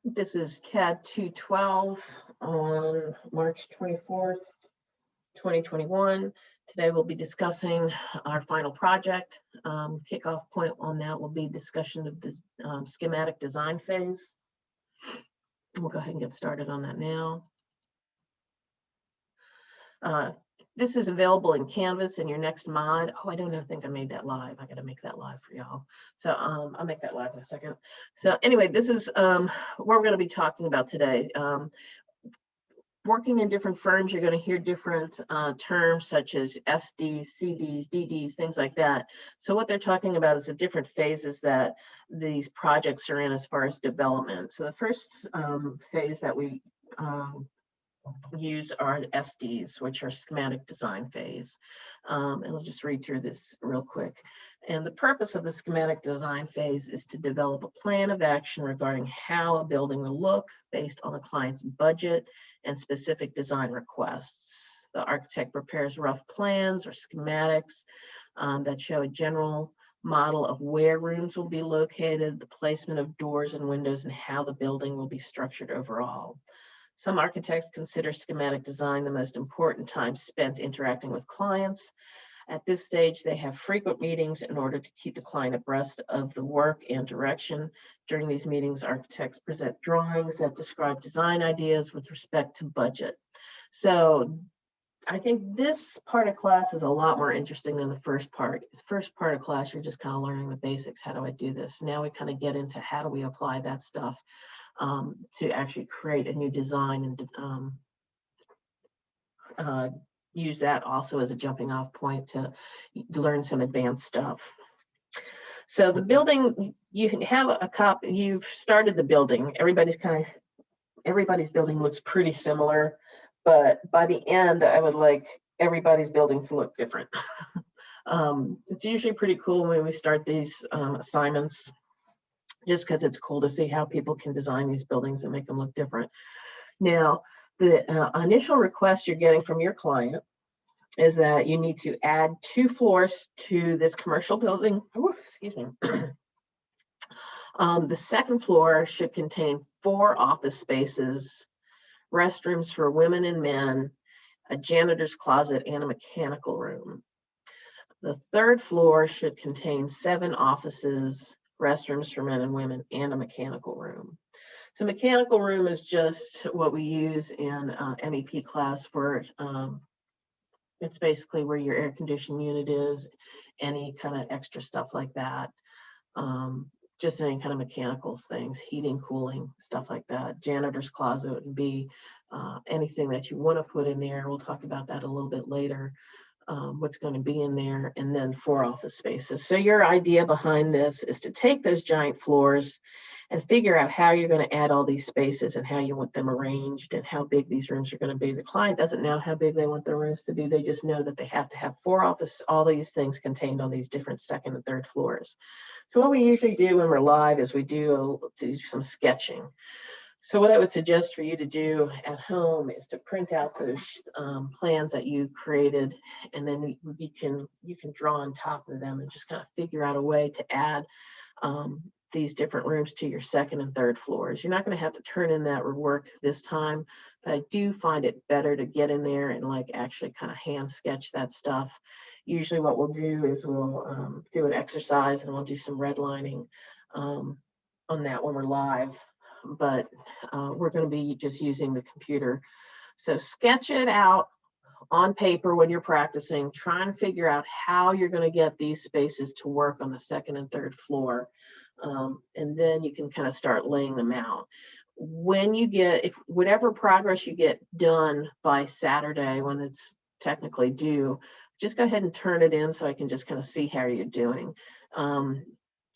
This is CAD 212 on March 24th, 2021. Today we'll be discussing our final project. Kickoff point on that will be discussion of the schematic design phase. We'll go ahead and get started on that now. This is available in Canvas in your next mod. Oh, I don't think I made that live. I got to make that live for y'all. So I'll make that live in a second. So anyway, this is what we're going to be talking about today. Working in different firms, you're going to hear different terms such as SDs, CDs, DDs, things like that. So what they're talking about is the different phases that these projects are in as far as development. So the first phase that we use are the SDs, which are schematic design phase. And we'll just read through this real quick. And the purpose of the schematic design phase is to develop a plan of action regarding how a building will look based on the client's budget and specific design requests. The architect prepares rough plans or schematics that show a general model of where rooms will be located, the placement of doors and windows, and how the building will be structured overall. Some architects consider schematic design the most important time spent interacting with clients. At this stage, they have frequent meetings in order to keep the client abreast of the work and direction. During these meetings, architects present drawings that describe design ideas with respect to budget. So I think this part of class is a lot more interesting than the first part. The first part of class, you're just kind of learning the basics. How do I do this? Now we kind of get into how do we apply that stuff to actually create a new design and use that also as a jumping off point to learn some advanced stuff. So the building, you have a copy, you've started the building. Everybody's building looks pretty similar, but by the end, I would like everybody's building to look different. It's usually pretty cool when we start these assignments, just because it's cool to see how people can design these buildings and make them look different. Now, the initial request you're getting from your client is that you need to add 2 floors to this commercial building. Oh, excuse me. The second floor should contain 4 office spaces, restrooms for women and men, a janitor's closet, and a mechanical room. The third floor should contain 7 offices, restrooms for men and women, and a mechanical room. So mechanical room is just what we use in MEP class for, it's basically where your air conditioning unit is, any kind of extra stuff like that. Just any kind of mechanical things, heating, cooling, stuff like that. Janitor's closet would be anything that you want to put in there. We'll talk about that a little bit later. What's going to be in there, and then 4 office spaces. So your idea behind this is to take those giant floors and figure out how you're going to add all these spaces and how you want them arranged and how big these rooms are going to be. The client doesn't know how big they want their rooms to be. They just know that they have to have 4 office, all these things contained on these different second and third floors. So what we usually do when we're live is we do some sketching. So what I would suggest for you to do at home is to print out those plans that you created, and then you can draw on top of them and just kind of figure out a way to add these different rooms to your second and third floors. You're not going to have to turn in that work this time, but I do find it better to get in there and like actually kind of hand sketch that stuff. Usually what we'll do is we'll do an exercise and we'll do some redlining on that when we're live. But we're going to be just using the computer. So sketch it out on paper when you're practicing. Try and figure out how you're going to get these spaces to work on the second and third floor. And then you can kind of start laying them out. When you get, if whatever progress you get done by Saturday, when it's technically due, just go ahead and turn it in so I can just kind of see how you're doing.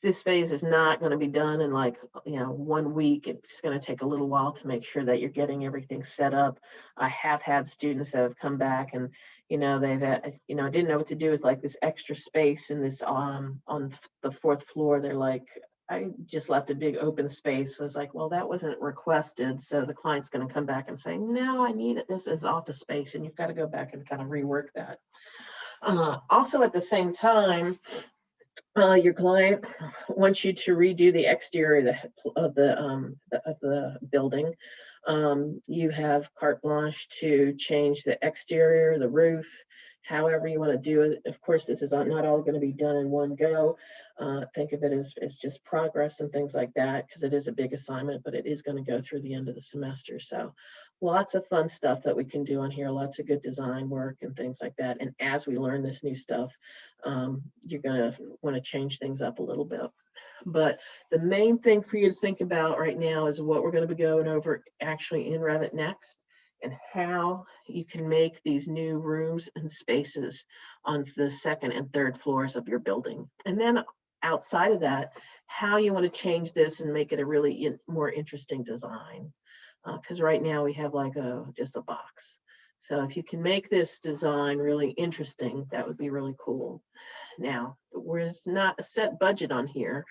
This phase is not going to be done in like, 1 week. It's going to take a little while to make sure that you're getting everything set up. I have had students that have come back and, they've, didn't know what to do with like this extra space in this, on the 4th floor. They're like, I just left a big open space. So I was like, well, that wasn't requested. So the client's going to come back and say, no, I need it. This is office space. And you've got to go back and kind of rework that. Also at the same time, Your client wants you to redo the exterior of the building. You have carte blanche to change the exterior, the roof, however you want to do it. Of course, this is not all going to be done in one go. Think of it as just progress and things like that, because it is a big assignment, but it is going to go through the end of the semester. So lots of fun stuff that we can do on here, lots of good design work and things like that. And as we learn this new stuff, you're going to want to change things up a little bit. But the main thing for you to think about right now is what we're going to be going over actually in Revit next, and how you can make these new rooms and spaces on the second and third floors of your building. And then outside of that, how you want to change this and make it a really more interesting design. Because right now we have like just a box. So if you can make this design really interesting, that would be really cool. Now, there's not a set budget on here,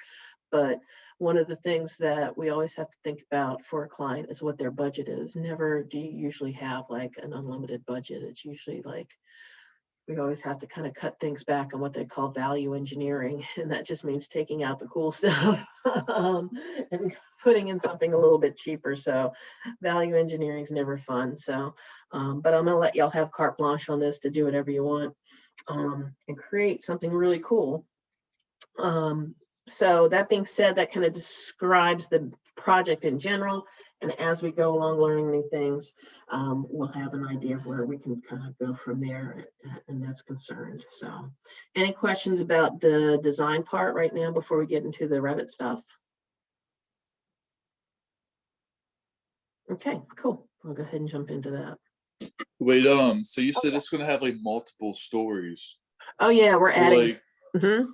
but one of the things that we always have to think about for a client is what their budget is. Never do you usually have like an unlimited budget. It's usually like, we always have to kind of cut things back on what they call value engineering. And that just means taking out the cool stuff and putting in something a little bit cheaper. So value engineering is never fun. So, but I'm gonna let y'all have carte blanche on this to do whatever you want and create something really cool. So that being said, that kind of describes the project in general. And as we go along learning new things, we'll have an idea of where we can kind of go from there, and that's concerned. So any questions about the design part right now before we get into the Revit stuff? Okay, cool. I'll go ahead and jump into that. Wait, so you said it's gonna have like multiple stories. Oh yeah, we're adding. Like,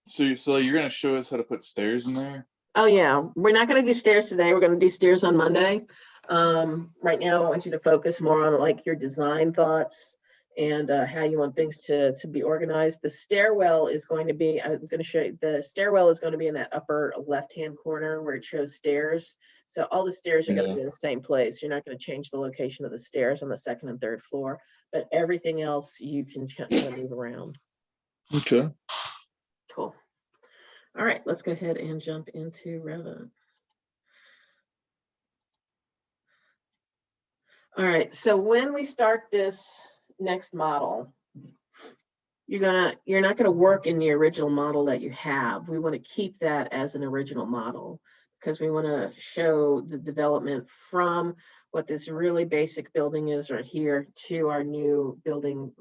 so you're gonna show us how to put stairs in there? Oh yeah, we're not going to do stairs today. We're going to do stairs on Monday. Right now, I want you to focus more on like your design thoughts and how you want things to be organized. The stairwell is going to be, I'm going to show you, the stairwell is going to be in that upper left-hand corner where it shows stairs. So all the stairs are going to be in the same place. You're not going to change the location of the stairs on the second and third floor, but everything else you can kind of move around. Okay. Cool. All right, let's go ahead and jump into Revit. All right, so when we start this next model, you're not gonna work in the original model that you have. We want to keep that as an original model because we want to show the development from what this really basic building is right here to our new building,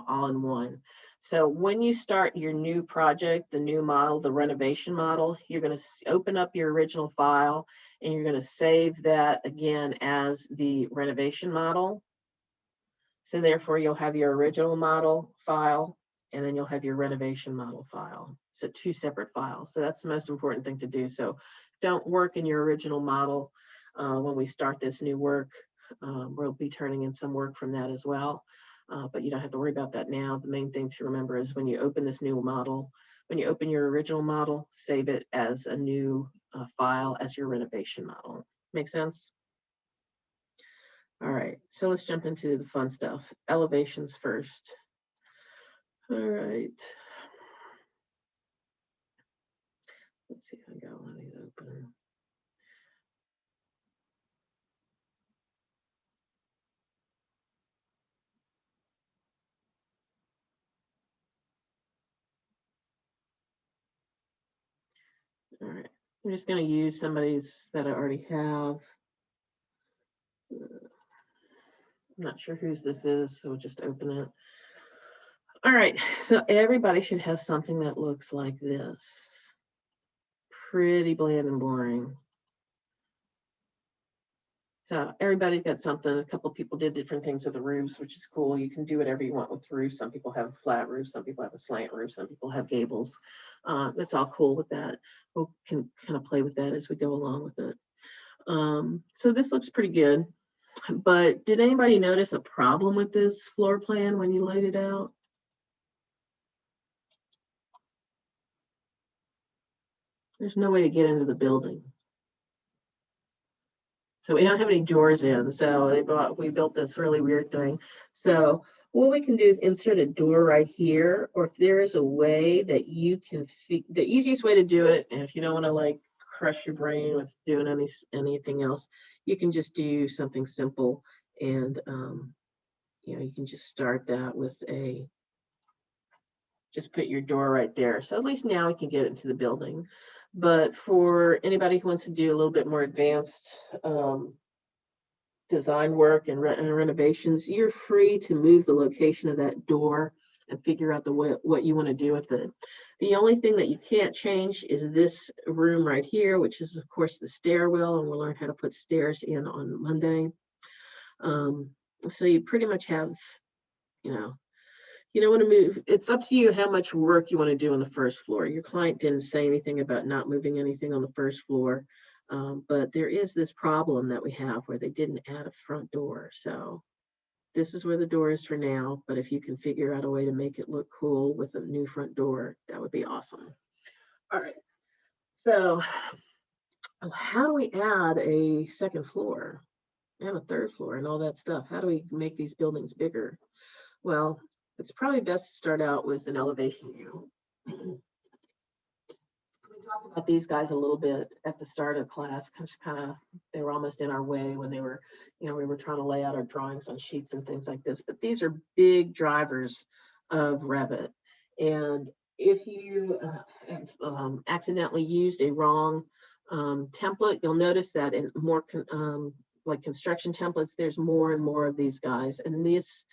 all in one. So when you start your new project, the new model, the renovation model, you're going to open up your original file and you're going to save that again as the renovation model. So therefore you'll have your original model file and then you'll have your renovation model file. So two separate files. So that's the most important thing to do. So don't work in your original model when we start this new work. We'll be turning in some work from that as well. But you don't have to worry about that now. The main thing to remember is when you open this new model, when you open your original model, save it as a new file as your renovation model. Make sense? All right, so let's jump into the fun stuff. Elevations first. All right. Let's see if I got one of these open. All right, I'm just going to use somebody's that I already have. I'm not sure whose this is, so we'll just open it. All right, so everybody should have something that looks like this. Pretty bland and boring. So everybody's got something. A couple of people did different things with the roofs, which is cool. You can do whatever you want with the roof. Some people have a flat roof, some people have a slant roof, some people have gables. That's all cool with that. We can kind of play with that as we go along with it. So this looks pretty good. But did anybody notice a problem with this floor plan when you laid it out? There's no way to get into the building. So we don't have any doors in. So we built this really weird thing. So what we can do is insert a door right here, or if there is a way that you can, the easiest way to do it, and if you don't want to like crush your brain with doing anything else, you can just do something simple, and you know, you can just start that with just put your door right there. So at least now we can get into the building. But for anybody who wants to do a little bit more advanced design work and renovations, you're free to move the location of that door and figure out what you want to do with it. The only thing that you can't change is this room right here, which is of course the stairwell, and we'll learn how to put stairs in on Monday. So you pretty much have, you don't want to move. It's up to you how much work you want to do on the first floor. Your client didn't say anything about not moving anything on the first floor, but there is this problem that we have where they didn't add a front door. So this is where the door is for now, but if you can figure out a way to make it look cool with a new front door, that would be awesome. All right, so how do we add a second floor and a third floor and all that stuff? How do we make these buildings bigger? Well, it's probably best to start out with an elevation view. We talked about these guys a little bit at the start of class, because they were almost in our way when they were, we were trying to lay out our drawings on sheets and things like this. But these are big drivers of Revit. And if you have accidentally used a wrong template, you'll notice that in more like construction templates, there's more and more of these guys. And this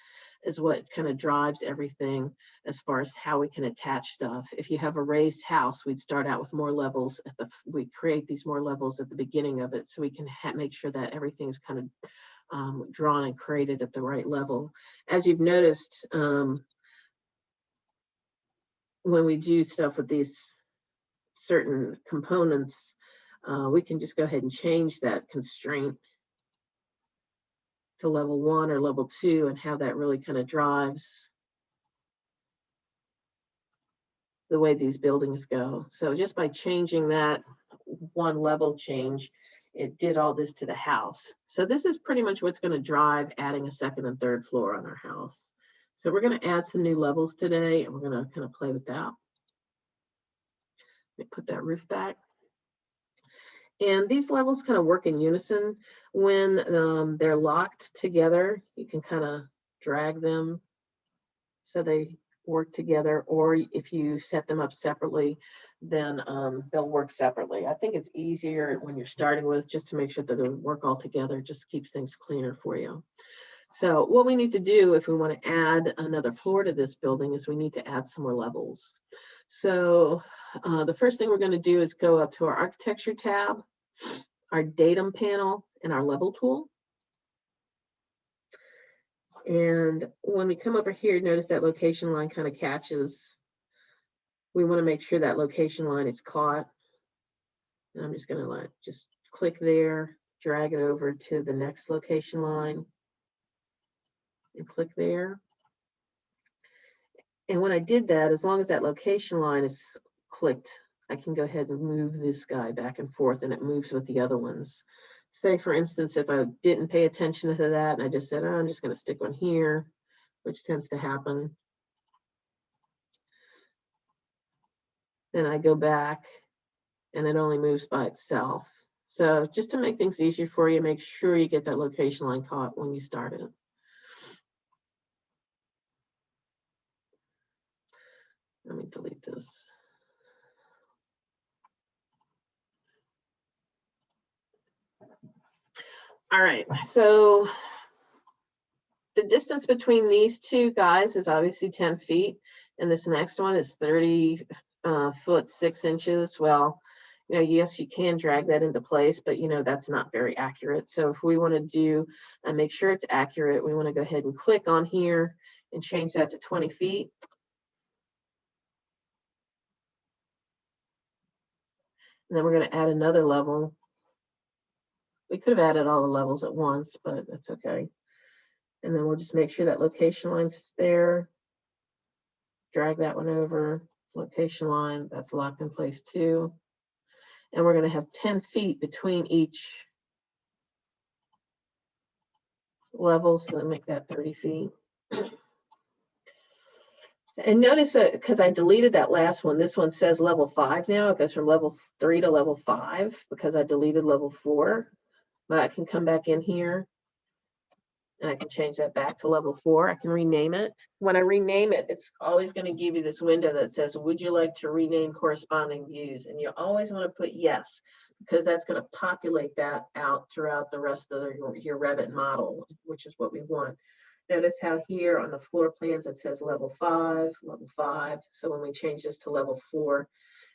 is what kind of drives everything as far as how we can attach stuff. If you have a raised house, we'd start out with more levels we create these more levels at the beginning of it, so we can make sure that everything's kind of drawn and created at the right level. As you've noticed, when we do stuff with these certain components, we can just go ahead and change that constraint to level 1 or level 2, and how that really kind of drives the way these buildings go. So just by changing that one level change, it did all this to the house. So this is pretty much what's going to drive adding a second and third floor on our house. So we're going to add some new levels today, and we're going to kind of play with that. Let me put that roof back. And these levels kind of work in unison. When they're locked together, you can kind of drag them so they work together, or if you set them up separately, then they'll work separately. I think it's easier when you're starting with, just to make sure that they work all together, just keeps things cleaner for you. So what we need to do if we want to add another floor to this building is we need to add some more levels. So the first thing we're going to do is go up to our architecture tab, our datum panel, and our level tool. And when we come over here, notice that location line kind of catches. We want to make sure that location line is caught. And I'm just going to just click there, drag it over to the next location line, and click there. And when I did that, as long as that location line is clicked, I can go ahead and move this guy back and forth, and it moves with the other ones. Say, for instance, if I didn't pay attention to that and I just said, oh, I'm just going to stick one here, which tends to happen. Then I go back and it only moves by itself. So just to make things easier for you, make sure you get that location line caught when you start it. Let me delete this. All right, so the distance between these two guys is obviously 10 feet, and this next one is 30 foot 6 inches. Well, yes, you can drag that into place, but that's not very accurate. So if we want to do and make sure it's accurate, we want to go ahead and click on here and change that to 20 feet. And then we're going to add another level. We could have added all the levels at once, but that's okay. And then we'll just make sure that location line's there. Drag that one over, location line, that's locked in place too. And we're going to have 10 feet between each level, so that make that 30 feet. And notice that because I deleted that last one, this one says level 5 now. It goes from level 3 to level 5 because I deleted level 4. But I can come back in here and I can change that back to level 4. I can rename it. When I rename it, it's always going to give you this window that says, would you like to rename corresponding views? And you always want to put yes, because that's going to populate that out throughout the rest of your Revit model, which is what we want. Notice how here on the floor plans, it says level 5, level 5. So when we change this to level 4,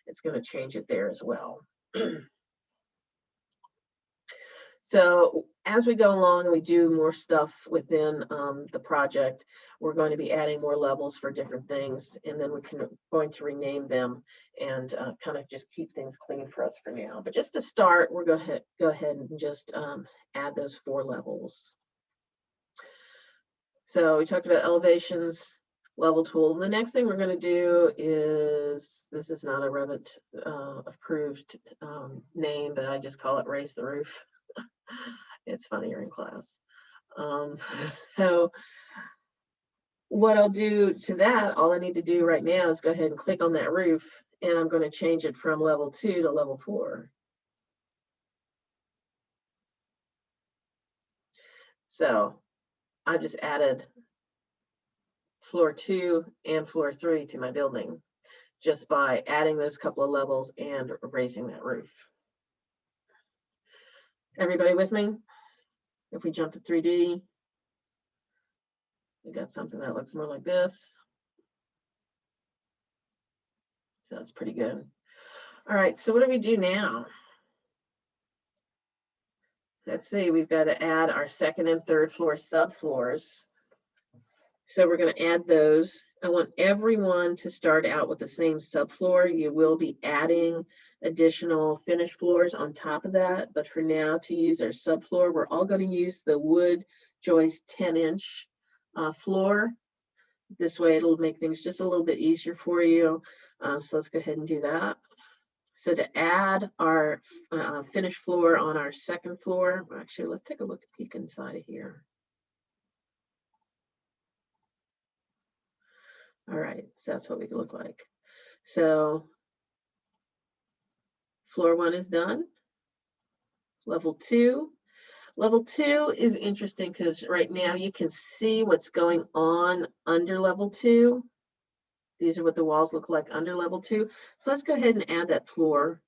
it's going to change it there as well. So as we go along and we do more stuff within the project, we're going to be adding more levels for different things, and then we're going to rename them and kind of just keep things clean for us for now. But just to start, we're going to go ahead and just add those 4 levels. So we talked about elevations, level tool. The next thing we're going to do is, this is not a Revit approved name, but I just call it raise the roof. It's funnier in class. So what I'll do to that, all I need to do right now is go ahead and click on that roof, and I'm going to change it from level 2 to level 4. So I just added floor 2 and floor 3 to my building just by adding those couple of levels and raising that roof. Everybody with me? If we jump to 3D, we got something that looks more like this. So that's pretty good. All right, so what do we do now? Let's see, we've got to add our second and third floor subfloors. So we're going to add those. I want everyone to start out with the same subfloor. You will be adding additional finished floors on top of that, but for now, to use our subfloor, we're all going to use the wood joist 10-inch floor. This way it'll make things just a little bit easier for you. So let's go ahead and do that. So to add our finished floor on our second floor, actually, let's take a peek inside of here. All right, so that's what we look like. So floor 1 is done. Level 2. Level 2 is interesting because right now you can see what's going on under level 2. These are what the walls look like under level 2. So let's go ahead and add that floor.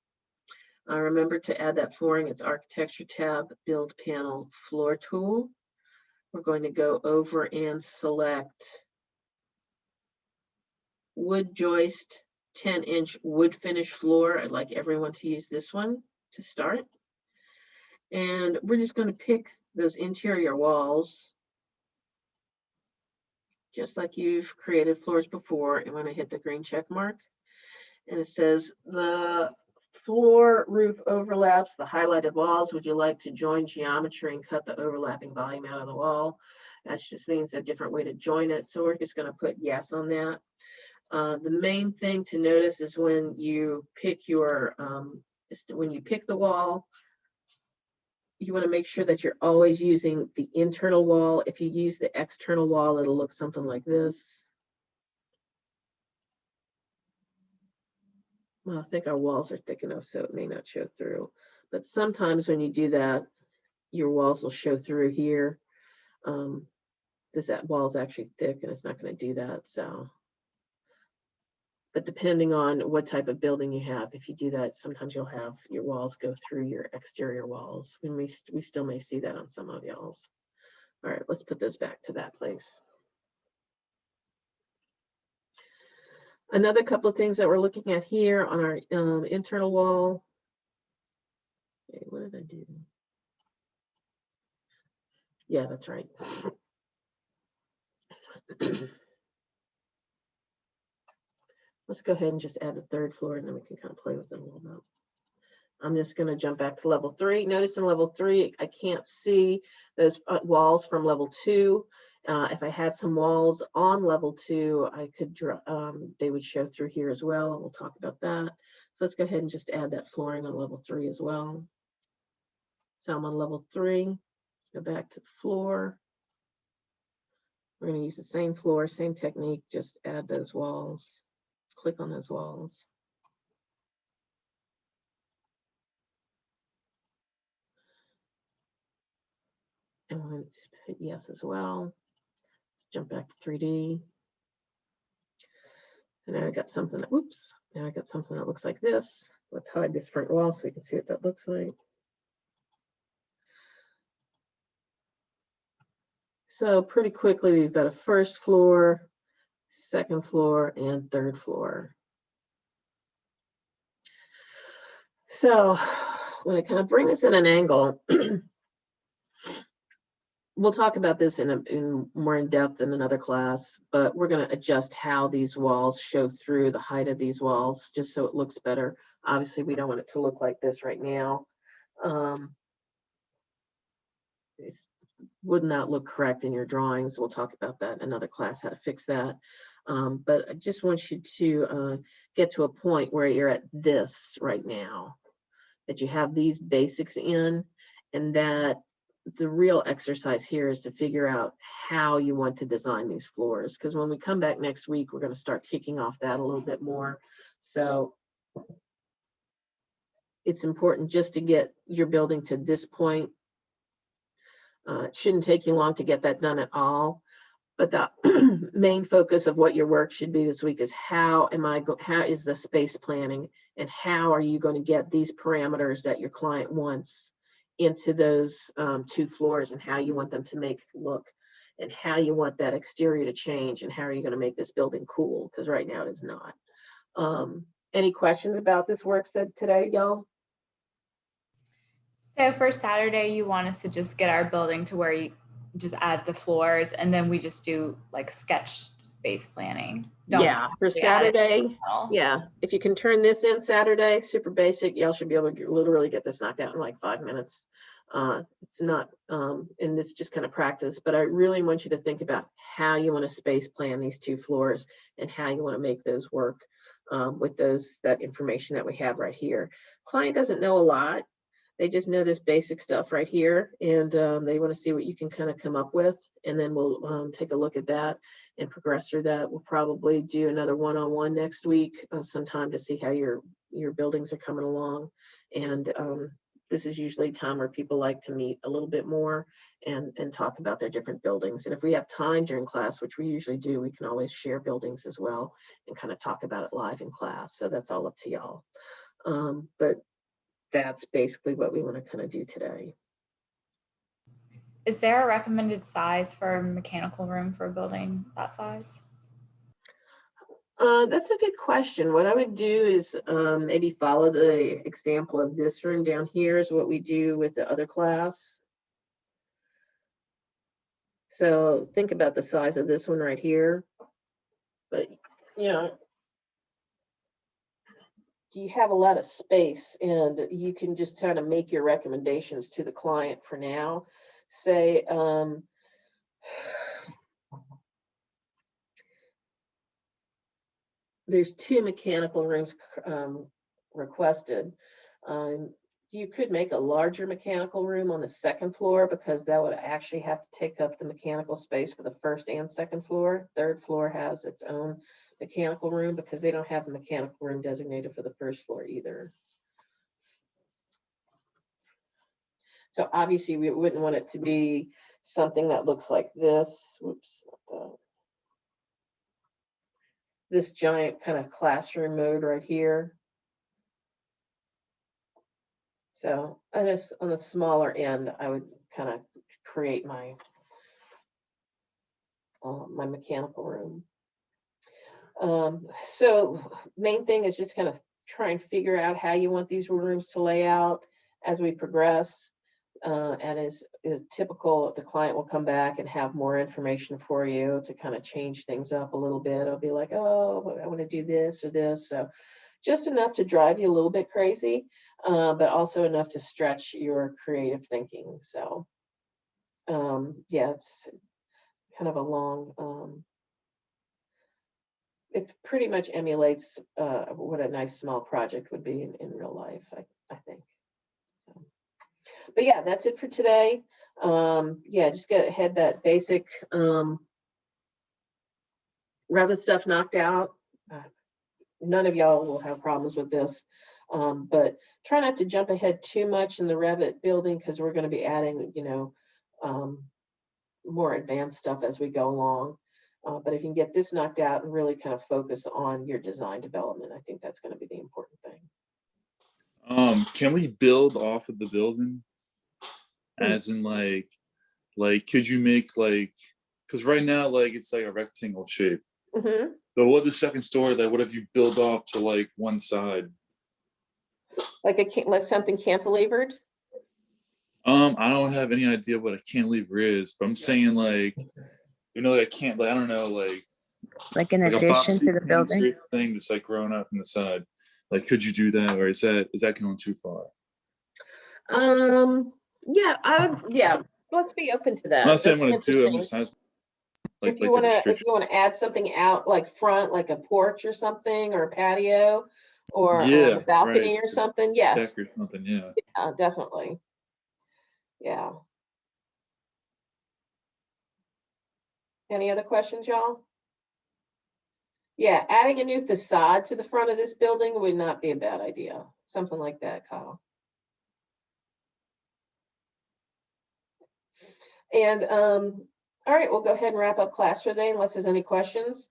Remember to add that flooring. It's Architecture tab, Build Panel, Floor Tool. We're going to go over and select wood joist 10-inch wood finish floor. I'd like everyone to use this one to start. And we're just going to pick those interior walls, just like you've created floors before. And when I hit the green check mark, and it says the floor roof overlaps the highlighted walls. Would you like to join geometry and cut the overlapping volume out of the wall? That just means a different way to join it. So we're just going to put yes on that. The main thing to notice is when you pick your, when you pick the wall, you want to make sure that you're always using the internal wall. If you use the external wall, it'll look something like this. Well, I think our walls are thick enough so it may not show through. But sometimes when you do that, your walls will show through here. This wall is actually thick and it's not going to do that. So, but depending on what type of building you have, if you do that, sometimes you'll have your walls go through your exterior walls. And we still may see that on some of y'all's. All right, let's put those back to that place. Another couple of things that we're looking at here on our internal wall. Okay, what did I do? Yeah, that's right. Let's go ahead and just add the third floor and then we can kind of play with it a little bit. I'm just going to jump back to level 3. Notice in level 3, I can't see those walls from level 2. If I had some walls on level 2, I could they would show through here as well. And we'll talk about that. So let's go ahead and just add that flooring on level 3 as well. So I'm on level 3. Go back to the floor. We're going to use the same floor, same technique, just add those walls, click on those walls. And we're going to hit yes as well. Let's jump back to 3D. And now I got something that, oops, now I got something that looks like this. Let's hide this front wall so we can see what that looks like. So pretty quickly, we've got a first floor, second floor, and third floor. So when I kind of bring this in an angle, we'll talk about this in more in depth in another class, but we're going to adjust how these walls show through the height of these walls, just so it looks better. Obviously, we don't want it to look like this right now. It would not look correct in your drawings. We'll talk about that in another class, how to fix that. But I just want you to get to a point where you're at this right now, that you have these basics in, and that the real exercise here is to figure out how you want to design these floors. Because when we come back next week, we're going to start kicking off that a little bit more. So it's important just to get your building to this point. It shouldn't take you long to get that done at all. But the main focus of what your work should be this week is how is the space planning, and how are you going to get these parameters that your client wants into those 2 floors, and how you want them to look, and how you want that exterior to change, and how are you going to make this building cool, because right now it is not. Any questions about this work said today, y'all? So for Saturday, you want us to just get our building to where you just add the floors, and then we just do like sketch space planning. Yeah, for Saturday. Yeah, if you can turn this in Saturday, super basic, y'all should be able to literally get this knocked out in like 5 minutes. It's not, and this just kind of practice, but I really want you to think about how you want to space plan these 2 floors and how you want to make those work with that information that we have right here. Client doesn't know a lot. They just know this basic stuff right here, and they want to see what you can kind of come up with, and then we'll take a look at that and progress through that. We'll probably do another one-on-one next week sometime to see how your buildings are coming along. And this is usually a time where people like to meet a little bit more and talk about their different buildings. And if we have time during class, which we usually do, we can always share buildings as well and kind of talk about it live in class. So that's all up to y'all. But that's basically what we want to kind of do today. Is there a recommended size for a mechanical room for a building that size? That's a good question. What I would do is maybe follow the example of this room down here is what we do with the other class. So think about the size of this one right here. But, you know, you have a lot of space, and you can just kind of make your recommendations to the client for now. Say, there's 2 mechanical rooms requested. You could make a larger mechanical room on the 2nd floor, because that would actually have to take up the mechanical space for the 1st and 2nd floor. 3rd floor has its own mechanical room because they don't have a mechanical room designated for the 1st floor either. So obviously we wouldn't want it to be something that looks like this. Whoops. This giant kind of classroom mode right here. So on the smaller end, I would kind of create my my mechanical room. So main thing is just kind of try and figure out how you want these rooms to lay out as we progress. And is typical, the client will come back and have more information for you to kind of change things up a little bit. It'll be like, oh, I want to do this or this. So just enough to drive you a little bit crazy, but also enough to stretch your creative thinking. So yeah, it's kind of a long, it pretty much emulates what a nice small project would be in real life, I think. So, but yeah, that's it for today. Yeah, just had that basic Revit stuff knocked out. None of y'all will have problems with this, but try not to jump ahead too much in the Revit building because we're going to be adding, more advanced stuff as we go along. But if you can get this knocked out and really kind of focus on your design development, I think that's going to be the important thing. Can we build off of the building? As in like could you make like, because right now like it's like a rectangle shape. Mm-hmm. So what the second story, like what if you build off to like one side? Like something cantilevered? I don't have any idea what a cantilever is, but I'm saying like, like I don't know, Like in like a addition boxy to the building? shape thing just like growing up from the side. Like, could you do that, or is that going too far? Yeah, let's be open to that. I'm not saying I'm That's going to do it. I'm interesting. just like If you want to add something out like front, like a porch or something, or a patio, or yeah, a balcony right. or something, yes, Deck or something, yeah. definitely. Yeah. Any other questions, y'all? Yeah, adding a new facade to the front of this building would not be a bad idea. Something like that, Kyle. And all right, we'll go ahead and wrap up class for today unless there's any questions.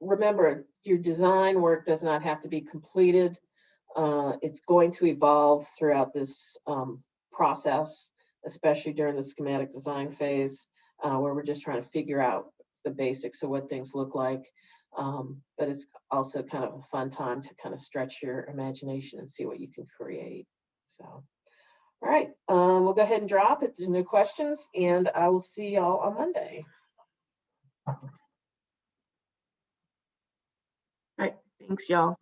Remember, your design work does not have to be completed. It's going to evolve throughout this process, especially during the schematic design phase, where we're just trying to figure out the basics of what things look like. But it's also kind of a fun time to kind of stretch your imagination and see what you can create. So, all right, we'll go ahead and drop if there's no questions, and I will see y'all on Monday. All right, thanks, y'all.